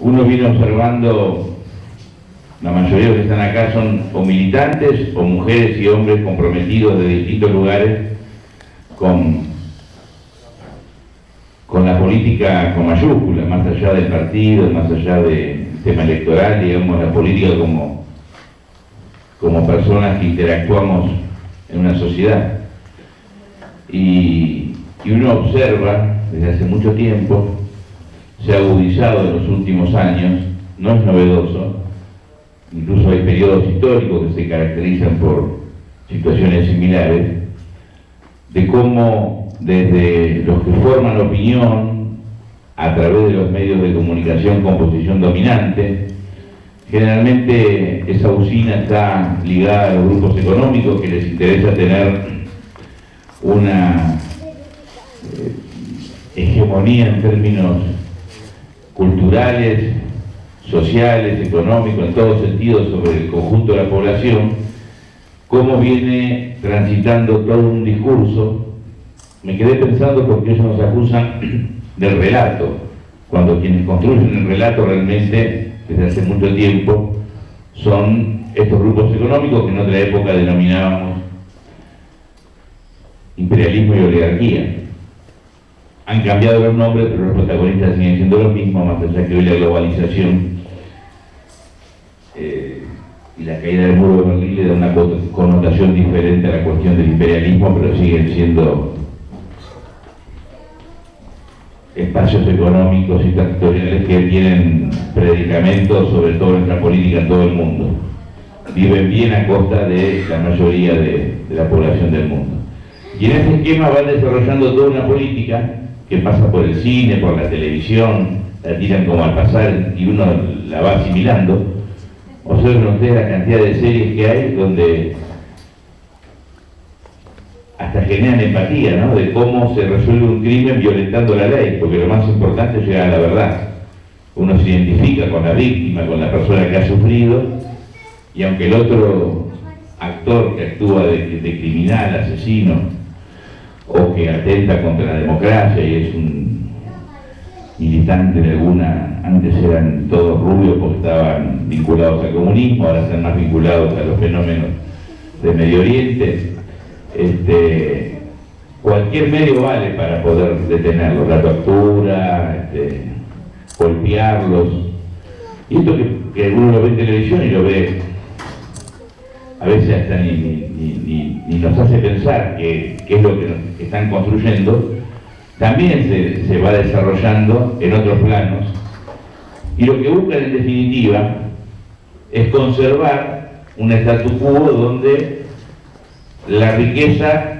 uno viene observando, la mayoría de los que están acá son o militantes o mujeres y hombres comprometidos de distintos lugares con la política con mayúsculas, más allá del partido, más allá del tema electoral, digamos, la política como personas que interactuamos en una sociedad. Y uno observa, desde hace mucho tiempo, se ha agudizado en los últimos años, no es novedoso, incluso hay periodos históricos que se caracterizan por situaciones similares, de cómo desde los que forman opinión a través de los medios de comunicación con posición dominante, generalmente esa usina está ligada a los grupos económicos que les interesa tener una hegemonía en términos culturales, sociales, económicos, en todo sentido sobre el conjunto de la población, cómo viene transitando todo un discurso. Me quedé pensando porque ellos nos acusan del relato, cuando quienes construyen el relato realmente, desde hace mucho tiempo, son estos grupos económicos que en otra época denominábamos imperialismo y oligarquía. Han cambiado los nombres, pero los protagonistas siguen siendo los mismos, más allá que hoy la globalización y la caída del muro de Berlín le da una connotación diferente a la cuestión del imperialismo, pero siguen siendo espacios económicos y territoriales que tienen predicamentos sobre todo nuestra política en todo el mundo. Viven bien a costa de la mayoría de la población del mundo. Y en ese esquema van desarrollando toda una política que pasa por el cine, por la televisión, la tiran como al pasar y uno la va asimilando. Observen ustedes la cantidad de series que hay donde hasta generan empatía, ¿no?, de cómo se resuelve un crimen violentando la ley, porque lo más importante es llegar a la verdad. Uno se identifica con la víctima, con la persona que ha sufrido, y aunque el otro actor que actúa de criminal, asesino, o que atenta contra la democracia y es un militante de alguna, antes eran todos rubios porque estaban vinculados al comunismo, ahora están más vinculados a los fenómenos de Medio Oriente, cualquier medio vale para poder detenerlos, la tortura, golpearlos. Y esto que uno lo ve en televisión y lo ve, a veces hasta ni nos hace pensar que es lo que están construyendo, también se va desarrollando en otros planos. Y lo que buscan en definitiva es conservar un statu quo donde la riqueza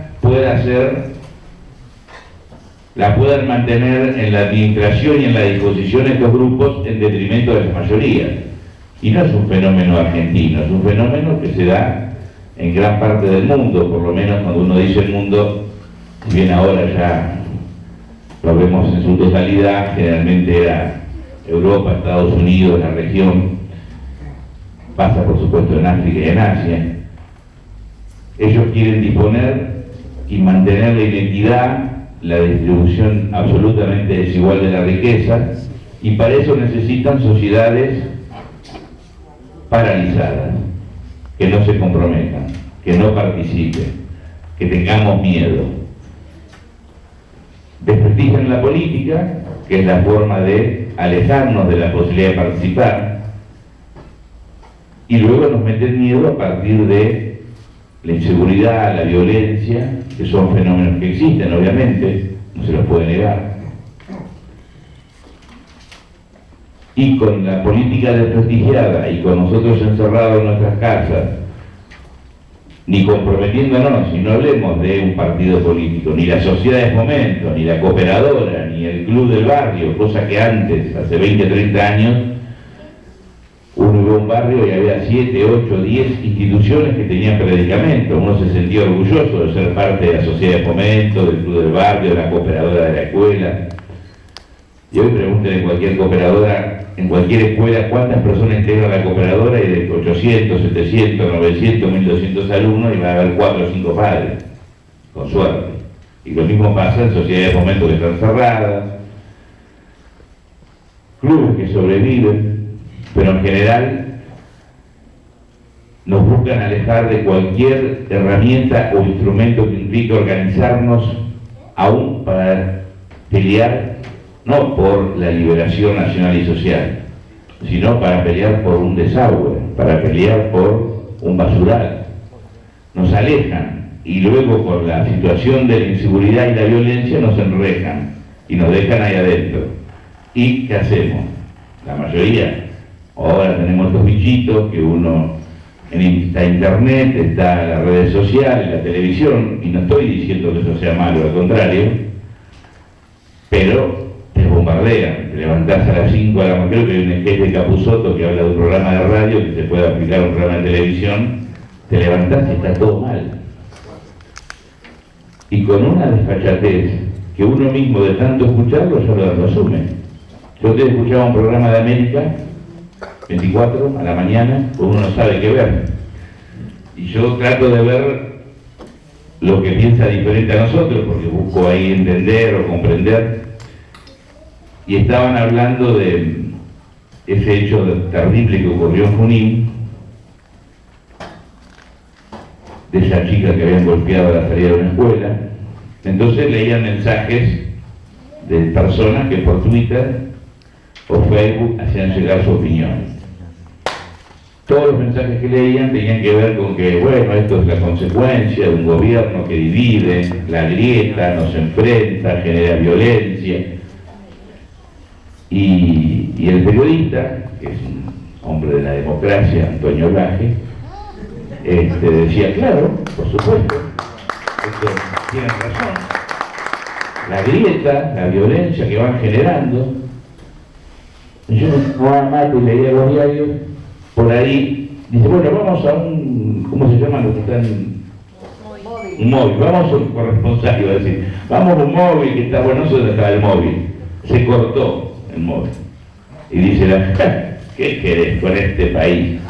la puedan mantener en la administración y en la disposición de estos grupos en detrimento de la mayoría. Y no es un fenómeno argentino, es un fenómeno que se da en gran parte del mundo, por lo menos cuando uno dice el mundo, si bien ahora ya lo vemos en su totalidad, generalmente era Europa, Estados Unidos, la región, pasa por supuesto en África y en Asia. Ellos quieren disponer y mantener la identidad, la distribución absolutamente desigual de la riqueza, y para eso necesitan sociedades paralizadas, que no se comprometan, que no participen, que tengamos miedo. Desprestigian la política, que es la forma de alejarnos de la posibilidad de participar, y luego nos meten miedo a partir de la inseguridad, la violencia, que son fenómenos que existen, obviamente, no se los puede negar. Y con la política desprestigiada y con nosotros encerrados en nuestras casas, ni comprometiéndonos, y no hablemos de un partido político, ni la sociedad de fomento, ni la cooperadora, ni el club del barrio, cosa que antes, hace 20, 30 años, uno iba a un barrio y había 7, 8, 10 instituciones que tenían predicamento. Uno se sentía orgulloso de ser parte de la sociedad de fomento, del club del barrio, de la cooperadora de la escuela. Y hoy pregúntenle en cualquier cooperadora, en cualquier escuela, cuántas personas integran la cooperadora, y de 800, 700, 900, 1200 alumnos, y va a haber 4 o 5 padres, con suerte. Y lo mismo pasa en sociedades de fomento que están cerradas. clubes que sobreviven, pero en general nos buscan alejar de cualquier herramienta o instrumento que implique organizarnos aún para pelear, no por la liberación nacional y social, sino para pelear por un desagüe, para pelear por un basural. Nos alejan y luego por la situación de la inseguridad y la violencia nos enrejan y nos dejan ahí adentro. ¿Y qué hacemos? La mayoría, ahora tenemos estos bichitos que uno, está internet, está las redes sociales, la televisión, y no estoy diciendo que eso sea malo, al contrario, pero te bombardean, te levantás a las 5 de la mañana, creo que hay un sketch de Capusotto que habla de un programa de radio que se puede aplicar a un programa de televisión, te levantás y está todo mal. Y con una desfachatez que uno mismo de tanto escucharlo ya lo asume. Yo te escuchaba un programa de América 24 a la mañana, pues uno no sabe qué ver. Y yo trato de ver lo que piensa diferente a nosotros, porque busco ahí entender o comprender. Y estaban hablando de ese hecho terrible que ocurrió en Junín, de esa chica que habían golpeado a la salida de una escuela. Entonces leían mensajes de personas que por Twitter o Facebook hacían llegar su opinión. Todos los mensajes que leían tenían que ver con que, bueno, esto es la consecuencia de un gobierno que divide, la grieta, nos enfrenta, genera violencia. Y el periodista, que es un hombre de la democracia, Antonio Laje, decía, claro, por supuesto, tienen razón, la grieta, la violencia que van generando. Yo no más que leía los diarios, por ahí, dice, bueno, vamos a un, ¿cómo se llama lo que están? Un móvil, vamos a un corresponsal, iba a decir, vamos a un móvil que está, bueno, no sé dónde está el móvil, se cortó el móvil. Y dice la, ¿qué querés con este país?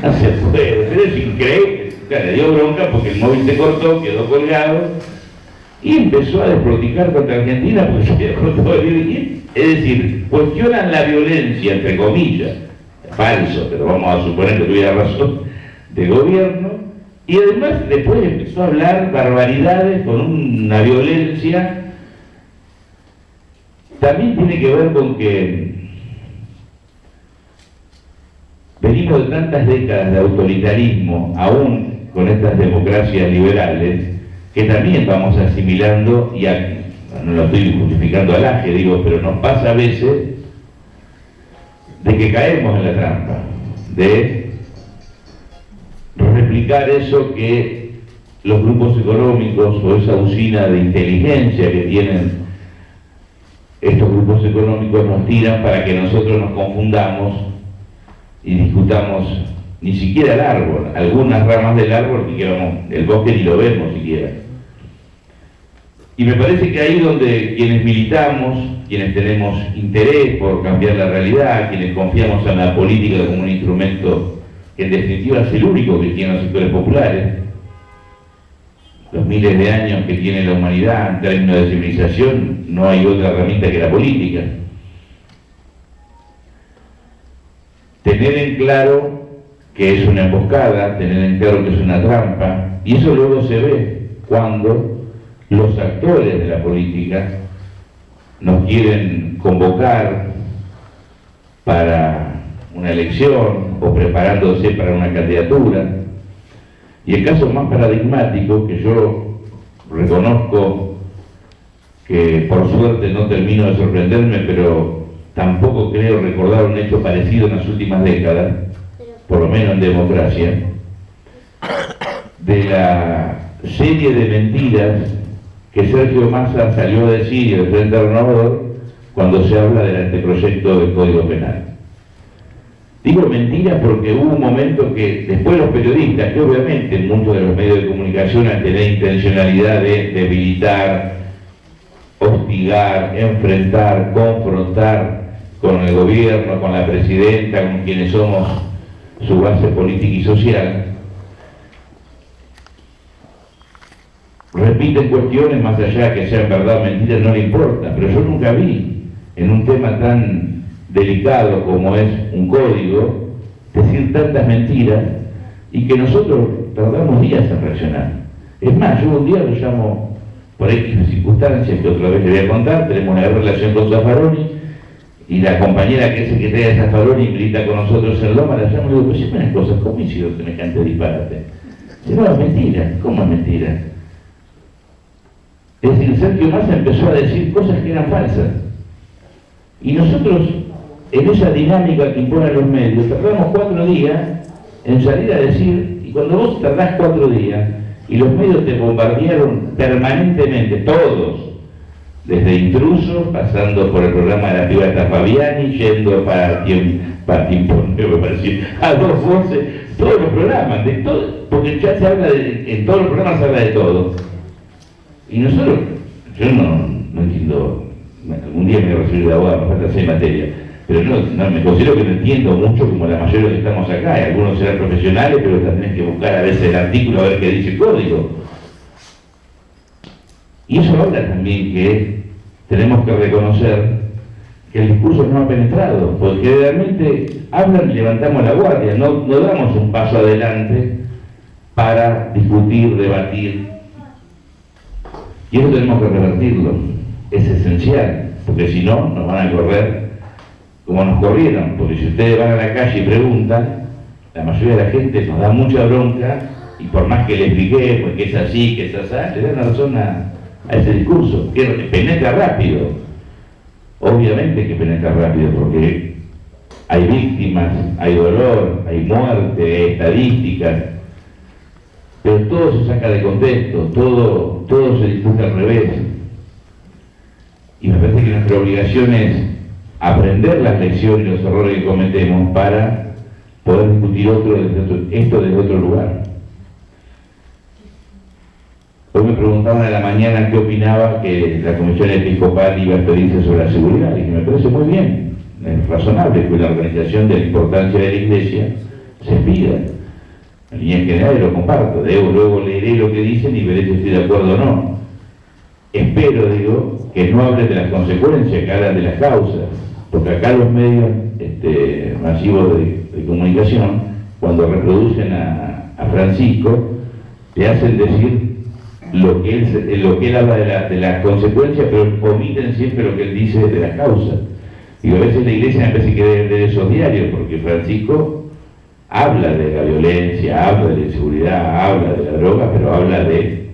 No se puede, pero es increíble. Claro, le dio bronca porque el móvil se cortó, quedó colgado y empezó a desproticar contra Argentina porque se había cortado el hilo. Es decir, cuestionan la violencia, entre comillas, falso, pero vamos a suponer que tuviera razón, del gobierno, y además después empezó a hablar barbaridades con una violencia. También tiene que ver con que venimos de tantas décadas de autoritarismo, aún con estas democracias liberales, que también vamos asimilando, y no lo estoy justificando al Laje, digo, pero nos pasa a veces de que caemos en la trampa, de replicar eso que los grupos económicos o esa usina de inteligencia que tienen estos grupos económicos nos tiran para que nosotros nos confundamos y discutamos ni siquiera el árbol, algunas ramas del árbol que queramos, el bosque ni lo vemos siquiera. Y me parece que ahí donde quienes militamos, quienes tenemos interés por cambiar la realidad, quienes confiamos en la política como un instrumento que en definitiva es el único que tienen los sectores populares, los miles de años que tiene la humanidad en términos de civilización, no hay otra herramienta que la política. Tener en claro que es una emboscada, tener en claro que es una trampa, y eso luego se ve cuando los actores de la política nos quieren convocar para una elección o preparándose para una candidatura. Y el caso más paradigmático, que yo reconozco que por suerte no termino de sorprenderme, pero tampoco creo recordar un hecho parecido en las últimas décadas, por lo menos en democracia, de la serie de mentiras que Sergio Massa salió a decir en el Frente Renovador cuando se habla del anteproyecto del Código Penal. Digo mentiras porque hubo un momento que después los periodistas, que obviamente muchos de los medios de comunicación han tenido intencionalidad de debilitar, hostigar, enfrentar, confrontar con el gobierno, con la presidenta, con quienes somos su base política y social, repiten cuestiones más allá que sean verdad o mentira, no le importa, pero yo nunca vi en un tema tan delicado como es un código, decir tantas mentiras y que nosotros tardamos días en reaccionar. Es más, yo un día lo llamo por X circunstancias que otra vez le voy a contar, tenemos una relación con Zaffaroni y la compañera que es secretaria de Zaffaroni milita con nosotros en Loma, la llamo y le digo, pues si unas cosas, ¿cómo hicieron semejante disparate? Dice, no, es mentira. ¿Cómo es mentira? Es decir, Sergio Massa empezó a decir cosas que eran falsas. Y nosotros, en esa dinámica que imponen los medios, tardamos 4 días en salir a decir, y cuando vos tardás 4 días, y los medios te bombardearon permanentemente, todos, desde Intrusos, pasando por el programa de la piba Fabiani, yendo para Tiempo, a Dos Voces, todos los programas, de todo, porque ya se habla en todos los programas se habla de todo. Y nosotros, yo no entiendo, algún día me voy a recibir de abogado, me falta 6 materias, pero no, me considero que no entiendo mucho como la mayoría de los que estamos acá, y algunos serán profesionales, pero también hay que buscar a veces el artículo a ver qué dice el código. Y eso habla también que tenemos que reconocer que el discurso no ha penetrado, porque realmente hablan y levantamos la guardia, no damos un paso adelante para discutir, debatir. Y eso tenemos que revertirlo, es esencial, porque si no, nos van a correr como nos corrieron, porque si ustedes van a la calle y preguntan, la mayoría de la gente nos da mucha bronca, y por más que le expliqué, porque es así, que es así, le dan la razón a ese discurso, que penetra rápido. Obviamente que penetra rápido, porque hay víctimas, hay dolor, hay muerte, hay estadísticas, pero todo se saca de contexto, todo se discute al revés. Y me parece que nuestra obligación es aprender las lecciones y los errores que cometemos para poder discutir esto desde otro lugar. Hoy me preguntaban a la mañana qué opinaba que la Comisión Episcopal iba a expedirse sobre la seguridad, y me parece muy bien, es razonable que la organización de la importancia de la Iglesia se expida. En líneas generales lo comparto, luego leeré lo que dicen y veré si estoy de acuerdo o no. Espero, digo, que no hablen de las consecuencias, que hablen de las causas, porque acá los medios masivos de comunicación, cuando reproducen a Francisco, te hacen decir lo que él habla de las consecuencias, pero omiten siempre lo que él dice de las causas. Y a veces la Iglesia me parece que debe leer esos diarios, porque Francisco habla de la violencia, habla de la inseguridad, habla de la droga, pero habla de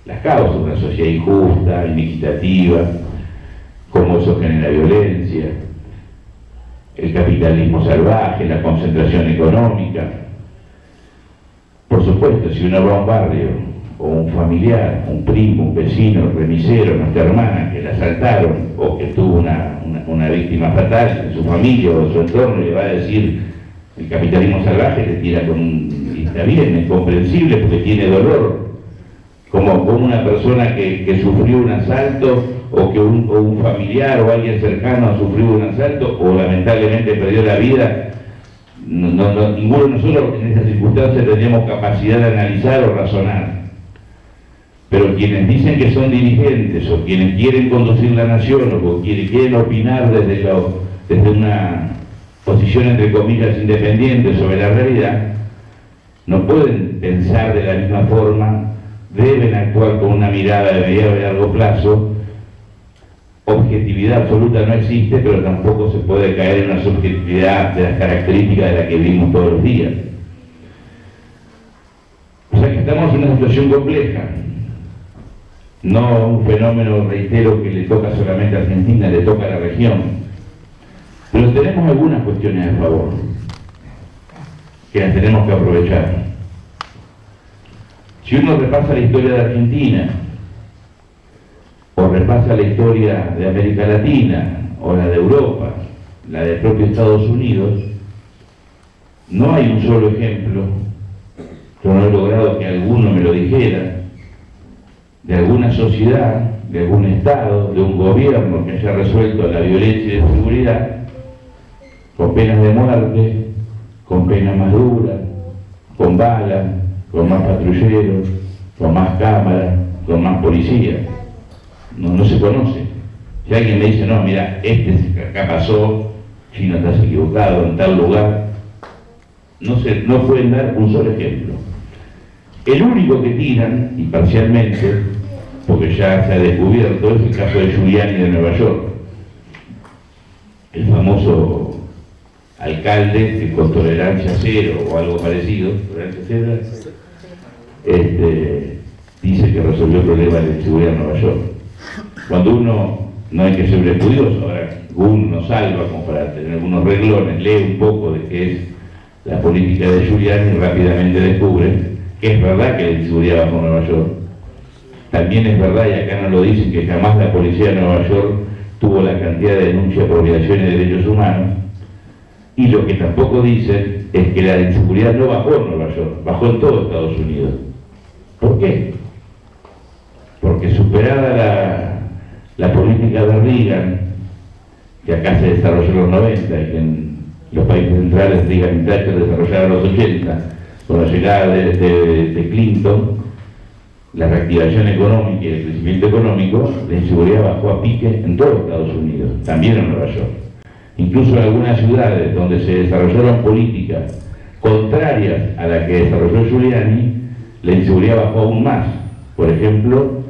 las causas, una sociedad injusta, inequitativa, cómo eso genera violencia, el capitalismo salvaje, la concentración económica. Por supuesto, si uno va a un barrio, o un familiar, un primo, un vecino, remisero, nuestra hermana, que la asaltaron, o que tuvo una víctima fatal en su familia o en su entorno, le va a decir el capitalismo salvaje, le tira y está bien, es comprensible porque tiene dolor, como una persona que sufrió un asalto, o que un familiar o alguien cercano ha sufrido un asalto, o lamentablemente perdió la vida. Ninguno de nosotros en esas circunstancias tendríamos capacidad de analizar o razonar. Pero quienes dicen que son dirigentes, o quienes quieren conducir la nación, o quienes quieren opinar desde una posición entre comillas independiente sobre la realidad, no pueden pensar de la misma forma, deben actuar con una mirada de mediano y largo plazo. Objetividad absoluta no existe, pero tampoco se puede caer en una subjetividad de las características de la que vivimos todos los días. O sea que estamos en una situación compleja, no un fenómeno, reitero, que le toca solamente a Argentina, le toca a la región. Pero tenemos algunas cuestiones a favor, que las tenemos que aprovechar. Si uno repasa la historia de Argentina, o repasa la historia de América Latina, o la de Europa, la del propio Estados Unidos, no hay un solo ejemplo, yo no he logrado que alguno me lo dijera, de alguna sociedad, de algún Estado, de un gobierno que haya resuelto la violencia y la inseguridad con penas de muerte, con penas más duras, con balas, con más patrulleros, con más cámaras, con más policías. No se conoce. Si alguien me dice, no, mira, acá pasó, si no estás equivocado, en tal lugar. No pueden dar un solo ejemplo. El único que tiran, y parcialmente, porque ya se ha descubierto, es el caso de Giuliani de Nueva York, el famoso alcalde que con tolerancia cero o algo parecido, tolerancia cero, dice que resolvió el problema de la inseguridad en Nueva York. Cuando uno, no hay que ser estudioso, ahora Google nos salva como para tener algunos reglones, lee un poco de qué es la política de Giuliani y rápidamente descubre que es verdad que la inseguridad bajó en Nueva York. También es verdad, y acá no lo dicen, que jamás la policía de Nueva York tuvo la cantidad de denuncias por violaciones de derechos humanos. Y lo que tampoco dicen es que la inseguridad no bajó en Nueva York, bajó en todo Estados Unidos. ¿Por qué? Porque superada la política de Reagan, que acá se desarrolló en los 90 y que en los países centrales Reagan y Thatcher desarrollaron en los 80, con la llegada de Clinton, la reactivación económica y el crecimiento económico, la inseguridad bajó a pique en todos Estados Unidos, también en Nueva York. Incluso en algunas ciudades donde se desarrollaron políticas contrarias a las que desarrolló Giuliani, la inseguridad bajó aún más. Por ejemplo,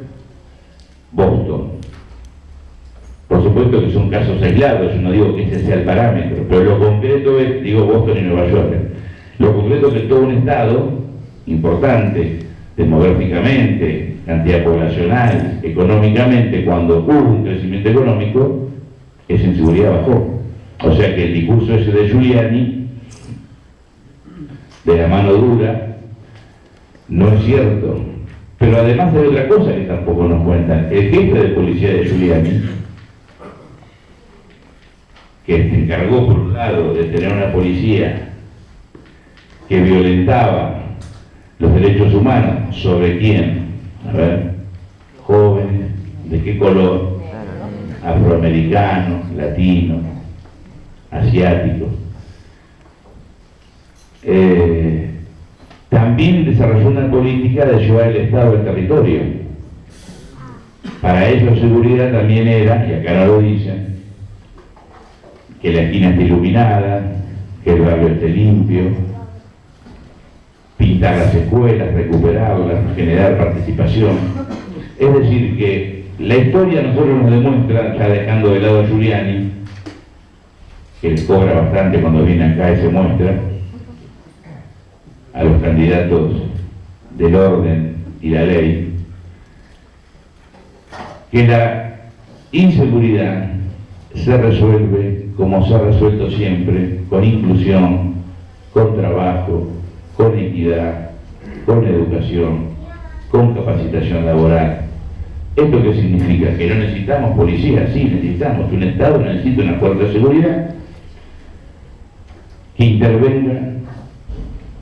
Boston. Por supuesto que son casos aislados, yo no digo que ese sea el parámetro, pero lo concreto es, digo Boston y Nueva York, lo concreto es que todo un estado importante, demográficamente, cantidad poblacional, económicamente, cuando hubo un crecimiento económico, esa inseguridad bajó. O sea que el discurso ese de Giuliani, de la mano dura, no es cierto. Pero además hay otra cosa que tampoco nos cuentan. El jefe de policía de Giuliani, que se encargó por un lado de tener una policía que violentaba los derechos humanos, ¿sobre quién? A ver, jóvenes, ¿de qué color? Afroamericanos, latinos, asiáticos. También desarrolló una política de llevar el Estado al territorio. Para ellos seguridad también era, y acá no lo dicen, que la esquina esté iluminada, que el barrio esté limpio, pintar las escuelas, recuperarlas, generar participación. Es decir, que la historia a nosotros nos demuestra, ya dejando de lado a Giuliani, que le cobra bastante cuando viene acá y se muestra, a los candidatos del orden y la ley, que la inseguridad se resuelve como se ha resuelto siempre, con inclusión, con trabajo, con equidad, con educación, con capacitación laboral. ¿Esto qué significa? Que no necesitamos policía, sí, necesitamos que un Estado necesite una fuerza de seguridad que intervenga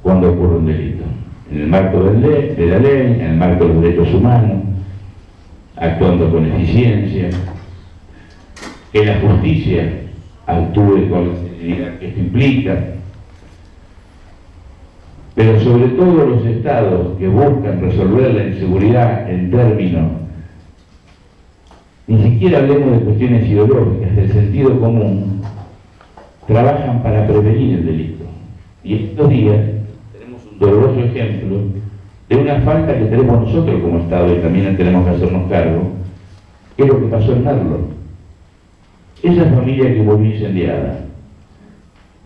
cuando ocurre un delito, en el marco de la ley, en el marco de los derechos humanos, actuando con eficiencia, que la justicia actúe con la celeridad que esto implica, pero sobre todo los estados que buscan resolver la inseguridad en términos, ni siquiera hablemos de cuestiones ideológicas, del sentido común, trabajan para prevenir el delito. Y estos días tenemos un doloroso ejemplo de una falta que tenemos nosotros como Estado y también tenemos que hacernos cargo, que es lo que pasó en Merlo. Esa familia que volvió incendiada,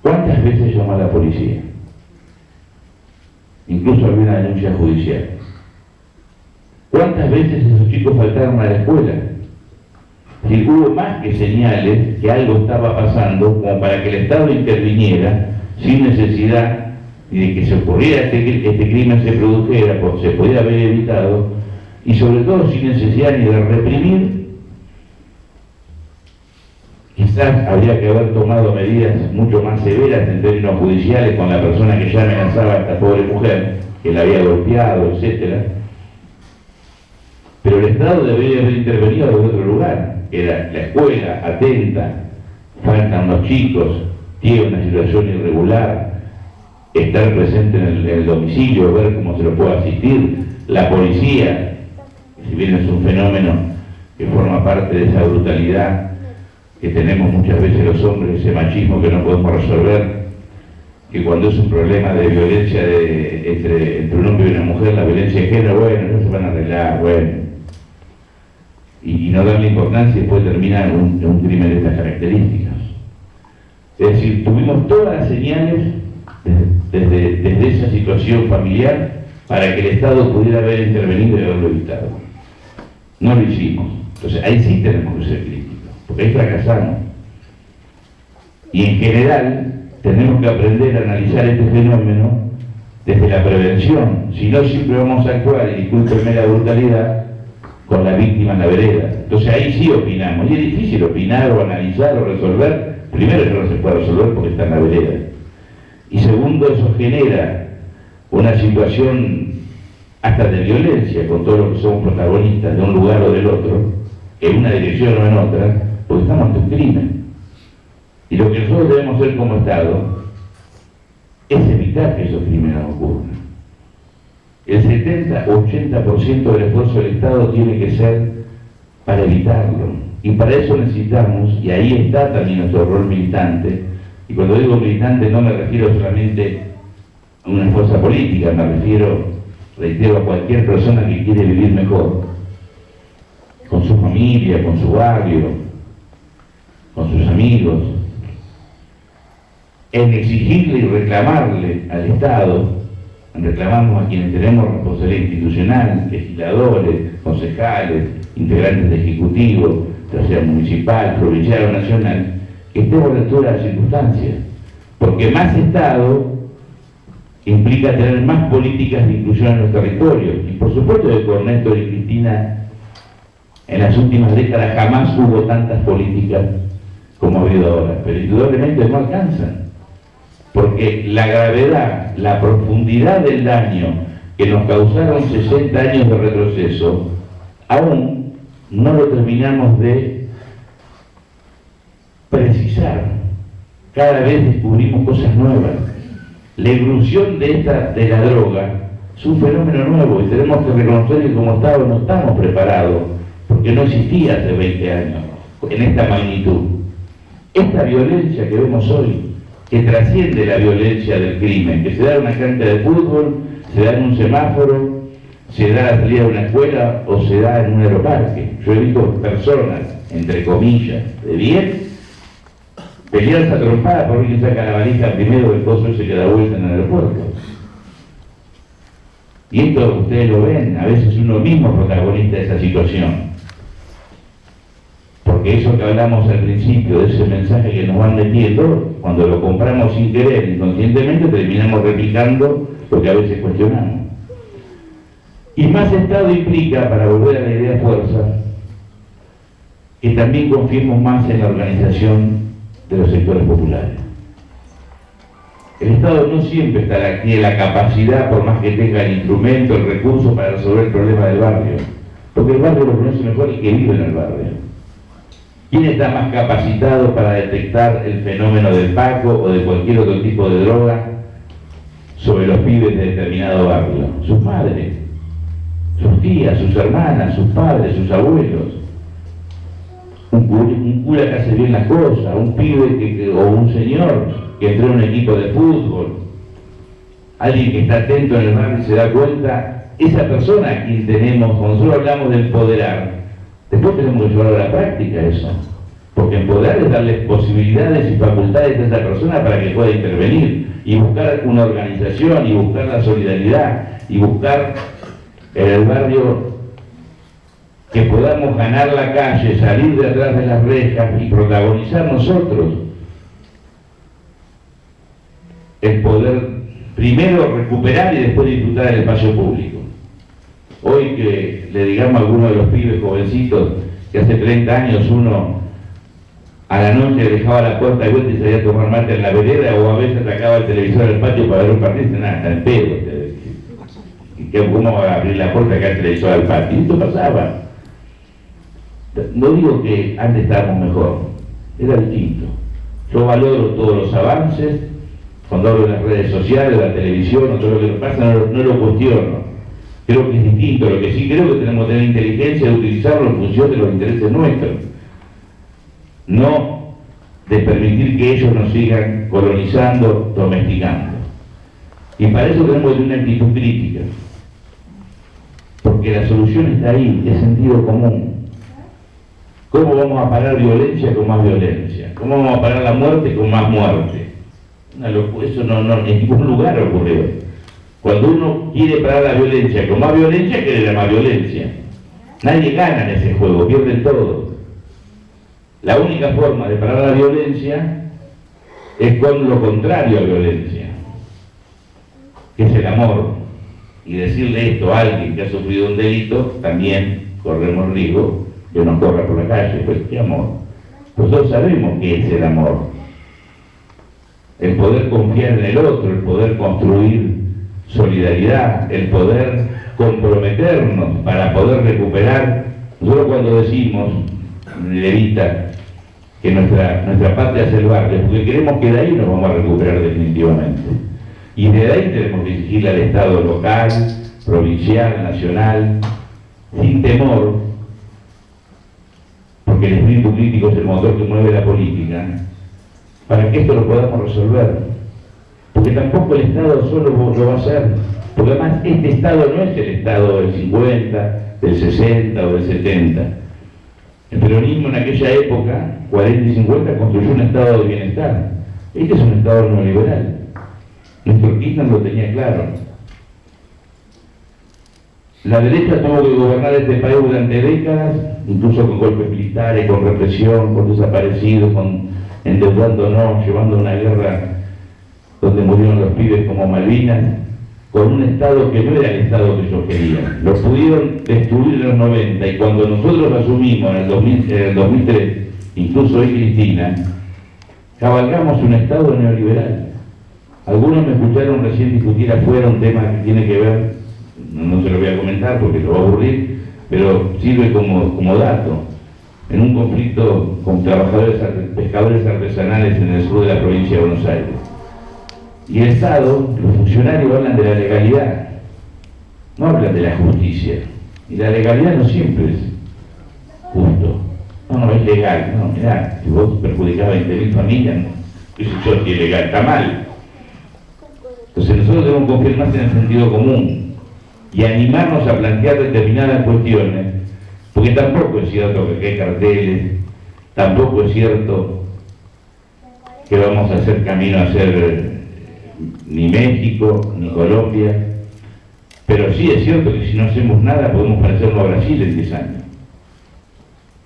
¿cuántas veces llamó a la policía? Incluso había una denuncia judicial. ¿Cuántas veces esos chicos faltaron a la escuela? Si hubo más que señales que algo estaba pasando como para que el Estado interviniera sin necesidad ni de que se ocurriera este crimen se produjera, se podía haber evitado, y sobre todo sin necesidad ni de reprimir. Quizás habría que haber tomado medidas mucho más severas en términos judiciales con la persona que ya amenazaba a esta pobre mujer, que la había golpeado, etc. Pero el Estado debería haber intervenido desde otro lugar, que era la escuela, atenta, faltan los chicos, tiene una situación irregular, estar presente en el domicilio, ver cómo se lo puede asistir, la policía, si bien es un fenómeno que forma parte de esa brutalidad, que tenemos muchas veces los hombres, ese machismo que no podemos resolver, que cuando es un problema de violencia entre un hombre y una mujer, la violencia de género, bueno, no se van a arreglar, bueno, y no darle importancia y después termina un crimen de estas características. Es decir, tuvimos todas las señales desde esa situación familiar para que el Estado pudiera haber intervenido y haberlo evitado. No lo hicimos. Entonces ahí sí tenemos que ser críticos, porque ahí fracasamos. Y en general tenemos que aprender a analizar este fenómeno desde la prevención. Si no, siempre vamos a actuar, y discúlpenme la brutalidad, con la víctima en la vereda. Entonces ahí sí opinamos. Y es difícil opinar o analizar o resolver. Primero, que no se puede resolver porque está en la vereda. Y segundo, eso genera una situación hasta de violencia con todos los que somos protagonistas de un lugar o del otro, en una dirección o en otra, porque estamos ante un crimen. Y lo que nosotros debemos hacer como Estado es evitar que esos crímenes ocurran. El 70-80% del esfuerzo del Estado tiene que ser para evitarlo. Y para eso necesitamos, y ahí está también nuestro rol militante, y cuando digo militante no me refiero solamente a una fuerza política, me refiero, reitero, a cualquier persona que quiere vivir mejor, con su familia, con su barrio, con sus amigos, en exigirle y reclamarle al Estado, reclamamos a quienes tenemos responsabilidad institucional, legisladores, concejales, integrantes de ejecutivo, ya sea municipal, provincial o nacional, que estemos a la altura de las circunstancias, porque más Estado implica tener más políticas de inclusión en los territorios, y por supuesto que con Néstor y Cristina en las últimas décadas jamás hubo tantas políticas como ha habido ahora, pero indudablemente no alcanzan, porque la gravedad, la profundidad del daño que nos causaron 60 años de retroceso, aún no lo terminamos de precisar. Cada vez descubrimos cosas nuevas. La irrupción de la droga es un fenómeno nuevo y tenemos que reconocer que como Estado no estamos preparados, porque no existía hace 20 años en esta magnitud. Esta violencia que vemos hoy, que trasciende la violencia del crimen, que se da en una cancha de fútbol, se da en un semáforo, se da a la salida de una escuela o se da en un aeroparque. Yo he visto personas, entre comillas, de bien, pelearse a trompadas por alguien saca la valija primero del coso ese que da vuelta en el aeropuerto. Y esto ustedes lo ven, a veces uno mismo es protagonista de esa situación. Porque eso que hablamos al principio, de ese mensaje que nos van metiendo, cuando lo compramos sin querer, inconscientemente, terminamos replicando lo que a veces cuestionamos. Y más Estado implica, para volver a la idea de fuerza, que también confiemos más en la organización de los sectores populares. El Estado no siempre tiene la capacidad, por más que tenga el instrumento, el recurso para resolver el problema del barrio, porque el barrio lo conoce mejor el que vive en el barrio. ¿Quién está más capacitado para detectar el fenómeno del Paco o de cualquier otro tipo de droga sobre los pibes de determinado barrio? Sus madres, sus tías, sus hermanas, sus padres, sus abuelos. Un cura que hace bien las cosas, un pibe o un señor que entró en un equipo de fútbol, alguien que está atento en el barrio y se da cuenta, esa persona a quien tenemos, cuando nosotros hablamos de empoderar, después tenemos que llevarlo a la práctica eso, porque empoderar es darles posibilidades y facultades a esa persona para que pueda intervenir y buscar una organización y buscar la solidaridad y buscar en el barrio que podamos ganar la calle, salir de atrás de las rejas y protagonizar nosotros el poder primero recuperar y después disfrutar del espacio público. Hoy que le digamos a algunos de los pibes jovencitos que hace 30 años uno a la noche dejaba la puerta de vuelta y salía a tomar mate en la vereda, o a veces sacaba el televisor del patio para ver un partido, nada, está en pedo. ¿Cómo va a abrir la puerta que el televisor al patio? Y esto pasaba. No digo que antes estábamos mejor, era distinto. Yo valoro todos los avances, cuando hablo de las redes sociales, de la televisión, o todo lo que pasa, no lo cuestiono. Creo que es distinto. Lo que sí creo que tenemos que tener inteligencia de utilizarlo en función de los intereses nuestros. no de permitir que ellos nos sigan colonizando, domesticando. Y para eso tenemos que tener una actitud crítica, porque la solución está ahí, es sentido común. ¿Cómo vamos a parar violencia con más violencia? ¿Cómo vamos a parar la muerte con más muerte? Eso no en ningún lugar ocurrió. Cuando uno quiere parar la violencia con más violencia, quiere más violencia. Nadie gana en ese juego, pierden todo. La única forma de parar la violencia es con lo contrario a violencia, que es el amor. Y decirle esto a alguien que ha sufrido un delito, también corremos riesgo de no corra por la calle. Pues qué amor. Nosotros sabemos qué es el amor. El poder confiar en el otro, el poder construir solidaridad, el poder comprometernos para poder recuperar. Nosotros cuando decimos, Levita, que nuestra patria es el barrio, porque queremos que de ahí nos vamos a recuperar definitivamente. Y de ahí tenemos que exigirle al Estado local, provincial, nacional, sin temor, porque el espíritu crítico es el motor que mueve la política, para que esto lo podamos resolver. Porque tampoco el Estado solo lo va a hacer, porque además este Estado no es el Estado del 50, del 60 o del 70. El peronismo en aquella época, 40 y 50, construyó un Estado de bienestar. Este es un Estado neoliberal. Nuestro Kirchner lo tenía claro. La derecha tuvo que gobernar este país durante décadas, incluso con golpes militares, con represión, con desaparecidos, con endeudándonos, llevando una guerra donde murieron los pibes como Malvinas, con un Estado que no era el Estado que ellos querían. Lo pudieron destruir en los 90, y cuando nosotros asumimos en el 2003, incluso hoy Cristina, cabalgamos un Estado neoliberal. Algunos me escucharon recién discutir afuera un tema que tiene que ver, no se lo voy a comentar porque lo va a aburrir, pero sirve como dato. En un conflicto con pescadores artesanales en el sur de la provincia de Buenos Aires. Y el Estado, los funcionarios hablan de la legalidad, no hablan de la justicia. Y la legalidad no siempre es justo. No, es legal. No, mirá, si vos perjudicás a 20.000 familias, eso es ilegal, está mal. Entonces nosotros debemos confiar más en el sentido común y animarnos a plantear determinadas cuestiones, porque tampoco es cierto que hay carteles, tampoco es cierto que vamos a hacer camino a ser ni México, ni Colombia, pero sí es cierto que si no hacemos nada podemos parecernos a Brasil en 10 años.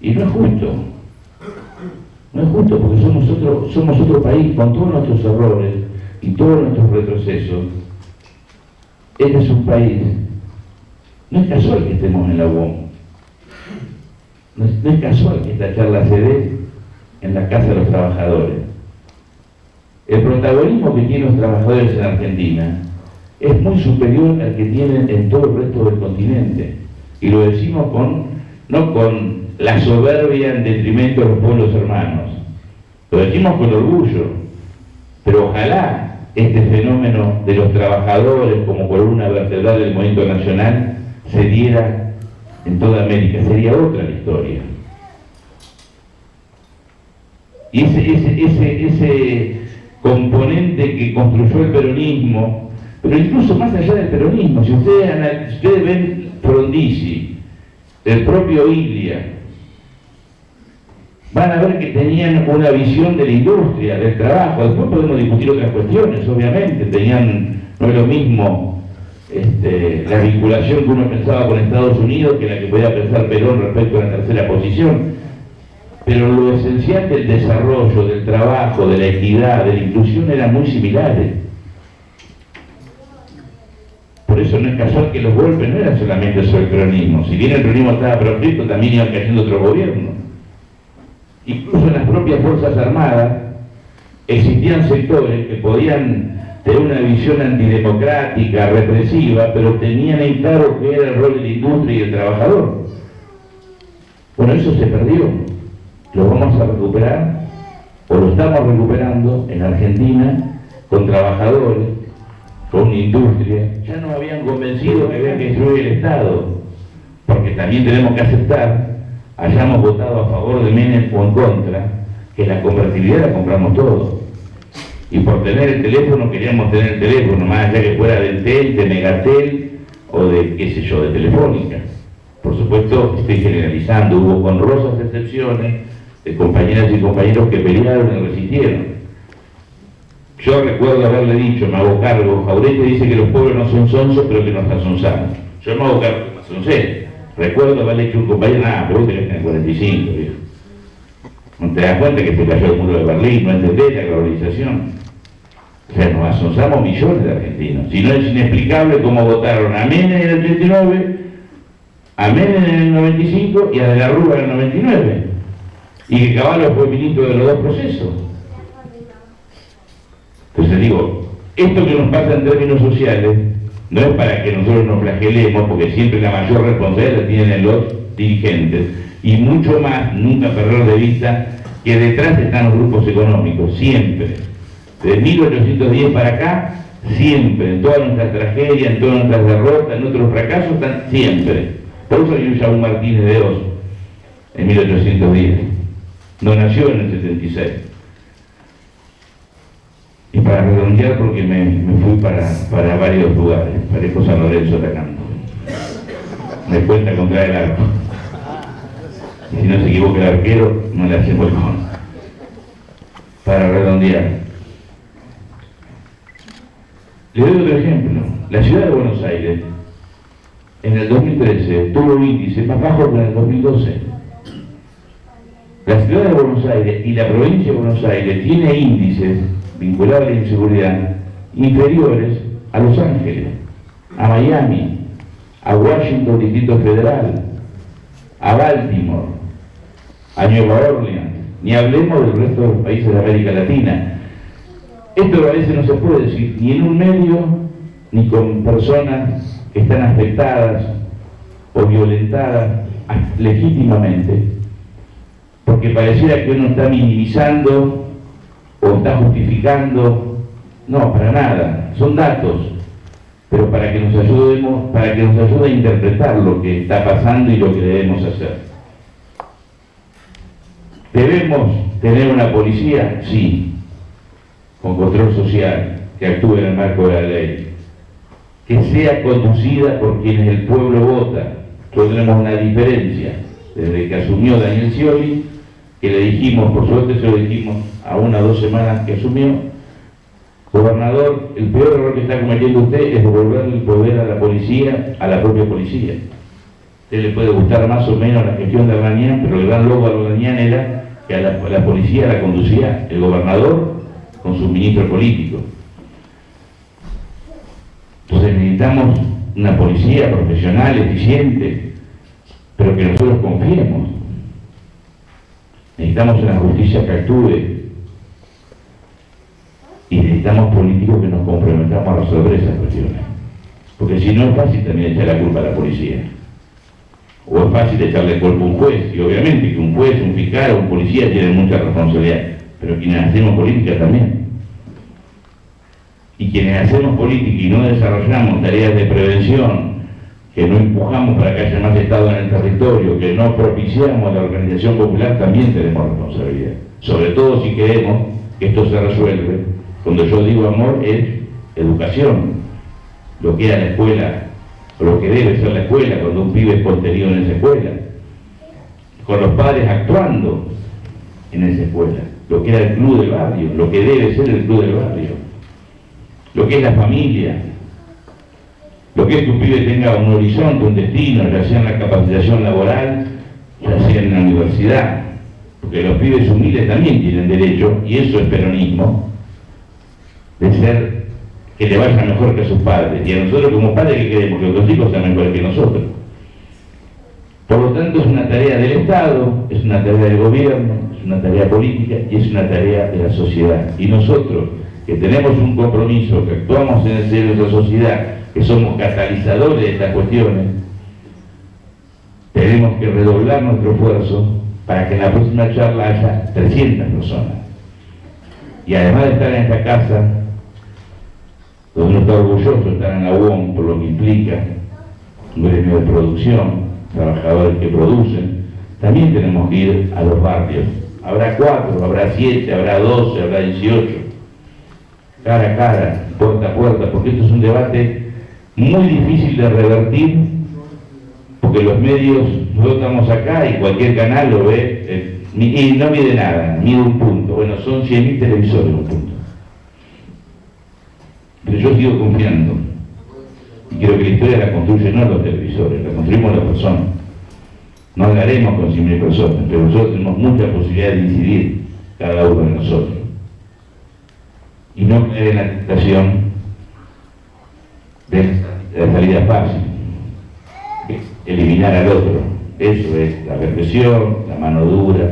Y no es justo. No es justo porque somos otro país con todos nuestros errores y todos nuestros retrocesos. Este es un país. No es casual que estemos en la UOM. No es casual que esta charla se dé en la Casa de los Trabajadores. El protagonismo que tienen los trabajadores en Argentina es muy superior al que tienen en todo el resto del continente. Y lo decimos no con la soberbia en detrimento de los pueblos hermanos. Lo decimos con orgullo. Pero ojalá este fenómeno de los trabajadores como columna vertebral del movimiento nacional se diera en toda América. Sería otra la historia. Y ese componente que construyó el peronismo, pero incluso más allá del peronismo, si ustedes ven Frondizi, el propio Ilia, van a ver que tenían una visión de la industria, del trabajo. Después podemos discutir otras cuestiones, obviamente. No es lo mismo la vinculación que uno pensaba con Estados Unidos que la que podía pensar Perón respecto a la tercera posición. Pero lo esencial del desarrollo, del trabajo, de la equidad, de la inclusión eran muy similares. Por eso no es casual que los golpes no eran solamente sobre el peronismo. Si bien el peronismo estaba proscrito, también iban cayendo otros gobiernos. Incluso en las propias Fuerzas Armadas existían sectores que podían tener una visión antidemocrática, represiva, pero tenían en claro que era el rol de la industria y el trabajador. Bueno, eso se perdió. Lo vamos a recuperar, o lo estamos recuperando en Argentina, con trabajadores, con una industria. Ya nos habían convencido que había que destruir el Estado, porque también tenemos que aceptar, hayamos votado a favor de Menem o en contra, que la convertibilidad la compramos todos. Y por tener el teléfono queríamos tener el teléfono, más allá que fuera del TEL, de Megatel o de, qué sé yo, de Telefónica. Por supuesto, estoy generalizando, hubo honrosas excepciones de compañeras y compañeros que pelearon y resistieron. Yo recuerdo haberle dicho, me hago cargo, Jauretche dice que los pueblos no son sonsos, pero que nos asonsamos. Yo me hago cargo, me asoncé. Recuerdo haberle dicho a un compañero, pero vos tenés que tener 45, viejo. ¿No te das cuenta que se cayó el muro de Berlín? ¿No entendés la globalización? O sea, nos asonsamos millones de argentinos. Si no es inexplicable cómo votaron a Menem en el 39, a Menem en el 95 y a De la Rúa en el 99. Y que Caballo fue ministro de los dos procesos. Entonces digo, esto que nos pasa en términos sociales no es para que nosotros nos flagelemos, porque siempre la mayor responsabilidad la tienen los dirigentes, y mucho más, nunca perder de vista que detrás están los grupos económicos, siempre. De 1810 para acá, siempre, en todas nuestras tragedias, en todas nuestras derrotas, en otros fracasos, están siempre. Por eso hay un Saúl Martínez de Oz, en 1810. No nació en el 76. Y para redondear, porque me fui para varios lugares, parezco San Lorenzo atacando. Me cuenta contra el arco. Y si no se equivoca el arquero, no le hacemos el gol. Para redondear. Le doy otro ejemplo. La ciudad de Buenos Aires, en el 2013, tuvo un índice más bajo que en el 2012. La ciudad de Buenos Aires y la provincia de Buenos Aires tiene índices vinculados a la inseguridad inferiores a Los Ángeles, a Miami, a Washington, Distrito Federal, a Baltimore, a Nueva Orleans, ni hablemos del resto de los países de América Latina. Esto a veces no se puede decir ni en un medio, ni con personas que están afectadas o violentadas legítimamente, porque pareciera que uno está minimizando o está justificando. No, para nada, son datos, pero para que nos ayudemos, para que nos ayude a interpretar lo que está pasando y lo que debemos hacer. ¿Debemos tener una policía? Sí, con control social, que actúe en el marco de la ley, que sea conducida por quienes el pueblo vota. Nosotros tenemos una diferencia, desde que asumió Daniel Scioli, que le dijimos, por suerte se lo dijimos a 1 o 2 semanas que asumió: gobernador, el peor error que está cometiendo usted es devolverle el poder a la policía, a la propia policía. A usted le puede gustar más o menos la gestión de Ardañán, pero el gran logro de Ardañán era que a la policía la conducía el gobernador con sus ministros políticos. Entonces necesitamos una policía profesional, eficiente, pero que nosotros confiemos. Necesitamos una justicia que actúe, y necesitamos políticos que nos comprometamos a resolver esas cuestiones, porque si no es fácil también echar la culpa a la policía, o es fácil echarle culpa a un juez, y obviamente que un juez, un fiscal o un policía tienen mucha responsabilidad, pero quienes hacemos política también. Y quienes hacemos política y no desarrollamos tareas de prevención, que no empujamos para que haya más Estado en el territorio, que no propiciamos la organización popular, también tenemos responsabilidad. Sobre todo si queremos que esto se resuelva. Cuando yo digo amor es educación, lo que era la escuela, o lo que debe ser la escuela cuando un pibe es contenido en esa escuela, con los padres actuando en esa escuela, lo que era el club del barrio, lo que debe ser el club del barrio, lo que es la familia, lo que es que un pibe tenga un horizonte, un destino, ya sea en la capacitación laboral, ya sea en la universidad, porque los pibes humildes también tienen derecho, y eso es peronismo, de ser, que le vaya mejor que a sus padres, y a nosotros como padres que queremos que los hijos sean mejores que nosotros. Por lo tanto es una tarea del Estado, es una tarea del gobierno, es una tarea política y es una tarea de la sociedad. Y nosotros, que tenemos un compromiso, que actuamos en el seno de esa sociedad, que somos catalizadores de estas cuestiones, tenemos que redoblar nuestro esfuerzo para que en la próxima charla haya 300 personas. Y además de estar en esta casa, donde uno está orgulloso de estar en la UOM por lo que implica un gremio de producción, trabajadores que producen, también tenemos que ir a los barrios, habrá 4, habrá 7, habrá 12, habrá 18, cara a cara, puerta a puerta, porque esto es un debate muy difícil de revertir, porque los medios, nosotros estamos acá y cualquier canal lo ve, y no mide nada, mide un punto. Bueno, son 100.000 televisores, un punto. Pero yo sigo confiando, y creo que la historia la construyen no los televisores, la construimos las personas. No hablaremos con 100.000 personas, pero nosotros tenemos mucha posibilidad de incidir, cada uno de nosotros. Y no caer en la tentación de la salida fácil, eliminar al otro. Eso es la represión, la mano dura.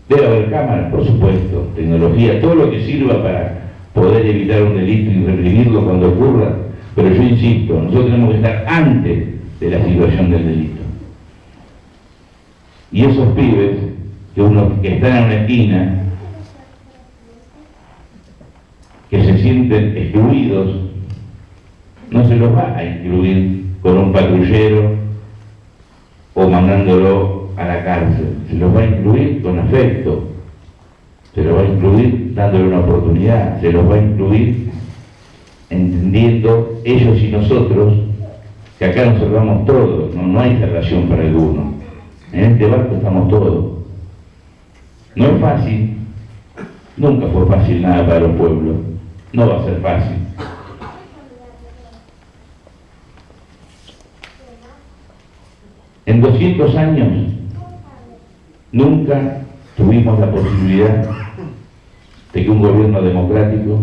Debe haber cámaras, por supuesto, tecnología, todo lo que sirva para poder evitar un delito y reprimirlo cuando ocurra, pero yo insisto, nosotros tenemos que estar antes de la situación del delito. Y esos pibes que están en una esquina, que se sienten excluidos, no se los va a incluir con un patrullero o mandándolo a la cárcel, se los va a incluir con afecto, se los va a incluir dándole una oportunidad, se los va a incluir entendiendo ellos y nosotros que acá nos salvamos todos, no hay salvación para alguno, en este barco estamos todos. No es fácil, nunca fue fácil nada para los pueblos, no va a ser fácil. En 200 años nunca tuvimos la posibilidad de que un gobierno democrático,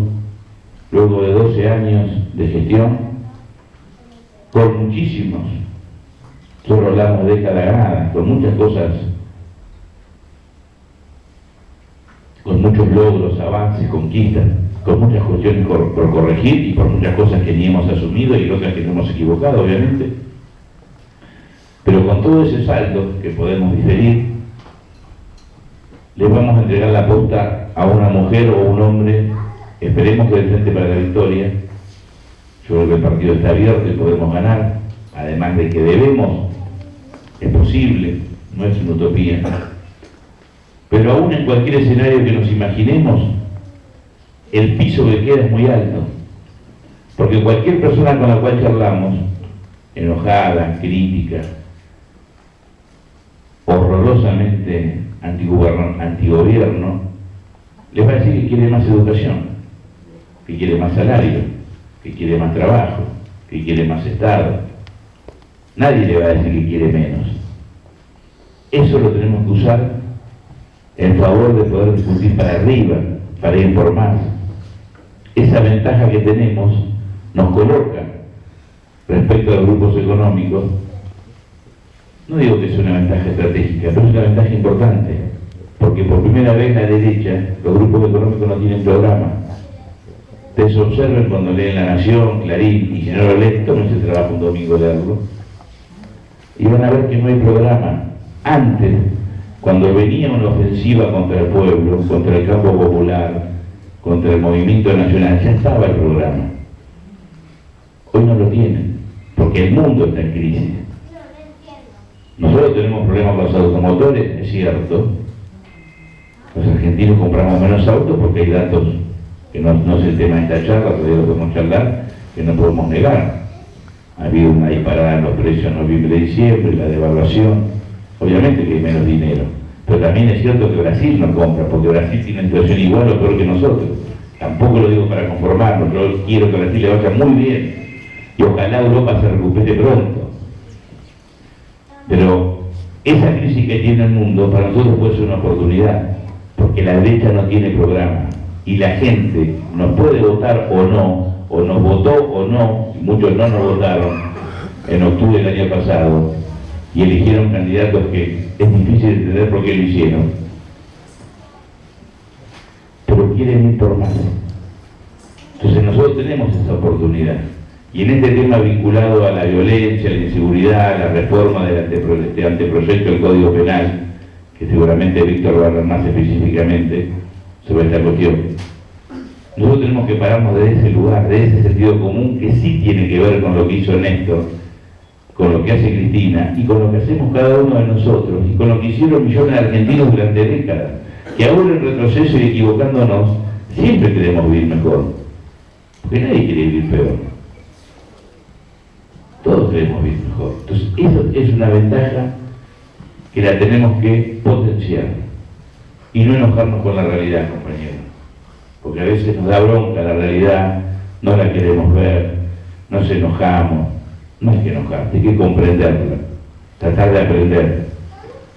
luego de 12 años de gestión, con muchísimos, solo hablamos de década ganada, con muchas cosas, con muchos logros, avances, conquistas, con muchas cuestiones por corregir y por muchas cosas que ni hemos asumido y otras que no hemos equivocado, obviamente. Pero con todo ese saldo que podemos diferir, les vamos a entregar la posta a una mujer o un hombre, esperemos que del Frente para la Victoria. Yo creo que el partido está abierto y podemos ganar, además de que debemos, es posible, no es una utopía. Pero aún en cualquier escenario que nos imaginemos, el piso que queda es muy alto, porque cualquier persona con la cual charlamos, enojada, crítica, horrorosamente antigobierno, les va a decir que quiere más educación, que quiere más salario, que quiere más trabajo, que quiere más Estado. Nadie le va a decir que quiere menos. Eso lo tenemos que usar en favor de poder discutir para arriba, para ir por más. Esa ventaja que tenemos nos coloca respecto a los grupos económicos. No digo que es una ventaja estratégica, pero es una ventaja importante, porque por primera vez la derecha, los grupos económicos no tienen programa. Ustedes observen cuando leen La Nación, Clarín, y si no lo leen, tómense el trabajo un domingo leerlo, y van a ver que no hay programa. Antes, cuando venía una ofensiva contra el pueblo, contra el campo popular, contra el movimiento nacional, ya estaba el programa. Hoy no lo tienen, porque el mundo está en crisis. Nosotros tenemos problemas con los automotores, es cierto. Los argentinos compramos menos autos porque hay datos que no es el tema de esta charla, todavía lo podemos charlar, que no podemos negar. Ha habido una disparada en los precios en noviembre y diciembre, la devaluación, obviamente que hay menos dinero. Pero también es cierto que Brasil no compra, porque Brasil tiene una situación igual o peor que nosotros. Tampoco lo digo para conformarnos, yo quiero que a Brasil le vaya muy bien y ojalá Europa se recupere pronto. Pero esa crisis que tiene el mundo para nosotros puede ser una oportunidad, porque la derecha no tiene programa y la gente nos puede votar o no, o nos votó o no, y muchos no nos votaron en octubre del año pasado y eligieron candidatos que es difícil de entender por qué lo hicieron, pero quieren ir por más. Entonces nosotros tenemos esa oportunidad. Y en este tema vinculado a la violencia, a la inseguridad, a la reforma del anteproyecto del Código Penal, que seguramente Víctor va a hablar más específicamente sobre esta cuestión, nosotros tenemos que pararnos de ese lugar, de ese sentido común que sí tiene que ver con lo que hizo Néstor, con lo lo que hace Cristina y con lo que hacemos cada uno de nosotros y con lo que hicieron millones de argentinos durante décadas, que ahora en retroceso y equivocándonos, siempre queremos vivir mejor, porque nadie quiere vivir peor. Todos queremos vivir mejor. Entonces, eso es una ventaja que la tenemos que potenciar y no enojarnos con la realidad, compañeros, porque a veces nos da bronca la realidad, no la queremos ver, nos enojamos. No hay que enojarse, hay que comprenderla, tratar de aprender,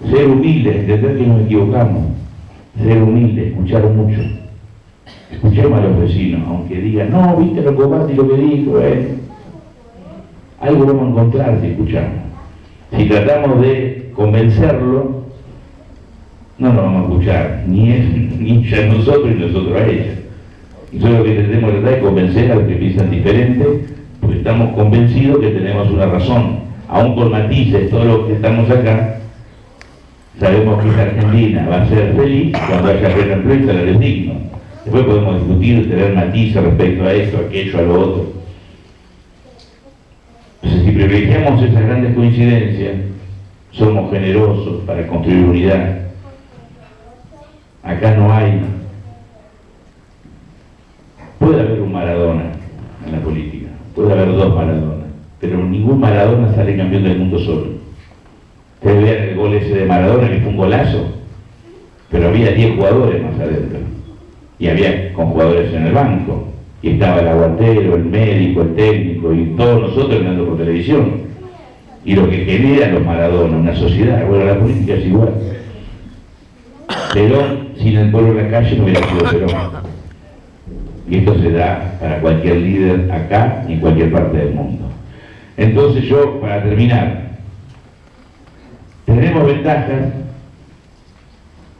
ser humilde, entender que nos equivocamos, ser humilde, escuchar mucho, escuchemos a los vecinos, aunque digan, no, viste lo que Bati lo que dijo, algo vamos a encontrar si escuchamos. Si tratamos de convencerlo, no lo vamos a escuchar, ni ella a nosotros y nosotros a ella. Y solo lo que tenemos que tratar es convencer a los que piensan diferente, porque estamos convencidos que tenemos una razón, aún con matices, todos los que estamos acá, sabemos que la Argentina va a ser feliz cuando haya pleno empleo y salarios dignos. Después podemos discutir, tener matices respecto a esto, a aquello, a lo otro. Entonces, si privilegiamos esas grandes coincidencias, somos generosos para construir unidad. Acá no hay, puede haber un Maradona en la política, puede haber dos Maradonas, pero ningún Maradona sale campeón del mundo solo. Ustedes vean el gol ese de Maradona, que fue un golazo, pero había 10 jugadores más adentro, y había con jugadores en el banco, y estaba el aguantero, el médico, el técnico, y todos nosotros mirando por televisión, y lo que generan los Maradona, una sociedad. Bueno, la política es igual. Perón, sin el pueblo en la calle, no hubiera sido Perón. Y esto se da para cualquier líder acá y en cualquier parte del mundo. Entonces yo, para terminar, tenemos ventajas,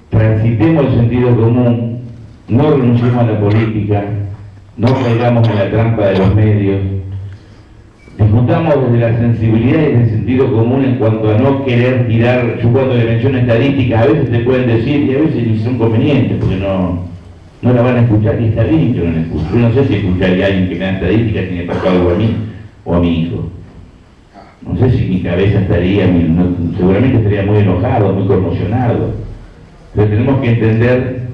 transitemos el sentido común, no renunciemos a la política, no caigamos en la trampa de los medios, discutamos desde la sensibilidad y desde el sentido común en cuanto a no querer tirar. Yo cuando le menciono estadísticas, a veces te pueden decir y a veces ni son convenientes, porque no la van a escuchar, y está bien que no la escuchen. Yo no sé si escucharía a alguien que me da estadísticas y me pasó algo a mí o a mi hijo. No sé si mi cabeza estaría, seguramente estaría muy enojado, muy conmocionado. Pero tenemos que entender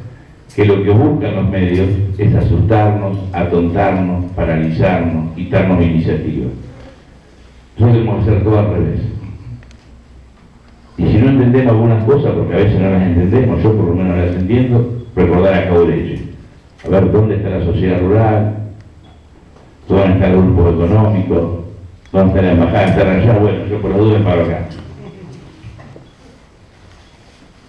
que lo que buscan los medios es asustarnos, atontarnos, paralizarnos, quitarnos iniciativa. Nosotros debemos hacer todo al revés. Y si no entendemos algunas cosas, porque a veces no las entendemos, yo por lo menos las entiendo, recordar a Caureche, a ver dónde está la sociedad rural, dónde está el grupo económico, dónde está la embajada, está allá. Bueno, yo por las dudas paro acá.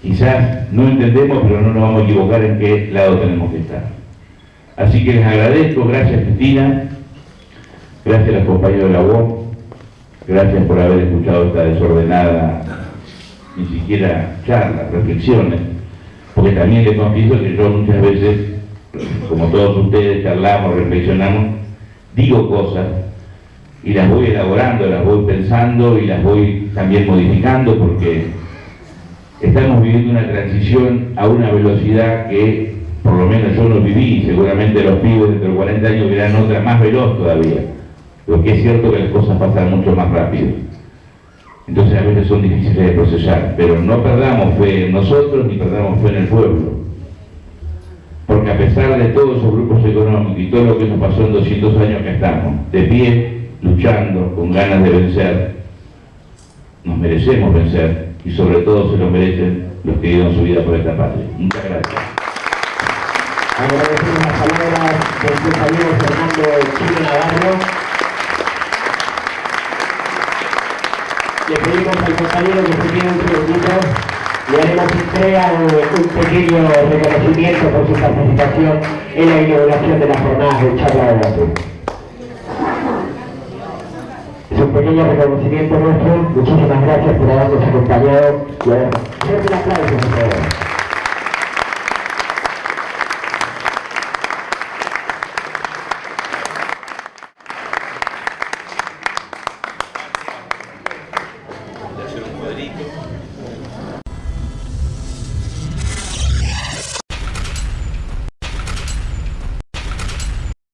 Quizás no entendemos, pero no nos vamos a equivocar en qué lado tenemos que estar. Así que les agradezco, gracias Cristina, gracias a los compañeros de la UOM, gracias por haber escuchado esta desordenada, ni siquiera charlas, reflexiones, porque también les confieso que yo muchas veces, como todos ustedes, charlamos, reflexionamos, digo cosas y las voy elaborando, las voy pensando y las voy también modificando, porque estamos viviendo una transición a una velocidad que por lo menos yo no viví, seguramente los pibes dentro de 40 años verán otra más veloz todavía, lo que es cierto que las cosas pasan mucho más rápido. Entonces a veces son difíciles de procesar, pero no perdamos fe en nosotros ni perdamos fe en el pueblo, porque a pesar de todos esos grupos económicos y todo lo que nos pasó en 200 años, que estamos de pie, luchando, con ganas de vencer. Nos merecemos vencer y sobre todo se lo merecen los que dieron su vida por esta patria. Muchas gracias. Agradecemos las palabras del compañero Fernando Chile Navarro. Le pedimos al compañero que se quede un segundito. Le haremos entrega de un pequeño reconocimiento por su participación en la inauguración de las jornadas de charla de debate. Es un pequeño reconocimiento nuestro. Muchísimas gracias por habernos acompañado y hacer un aplauso, por favor.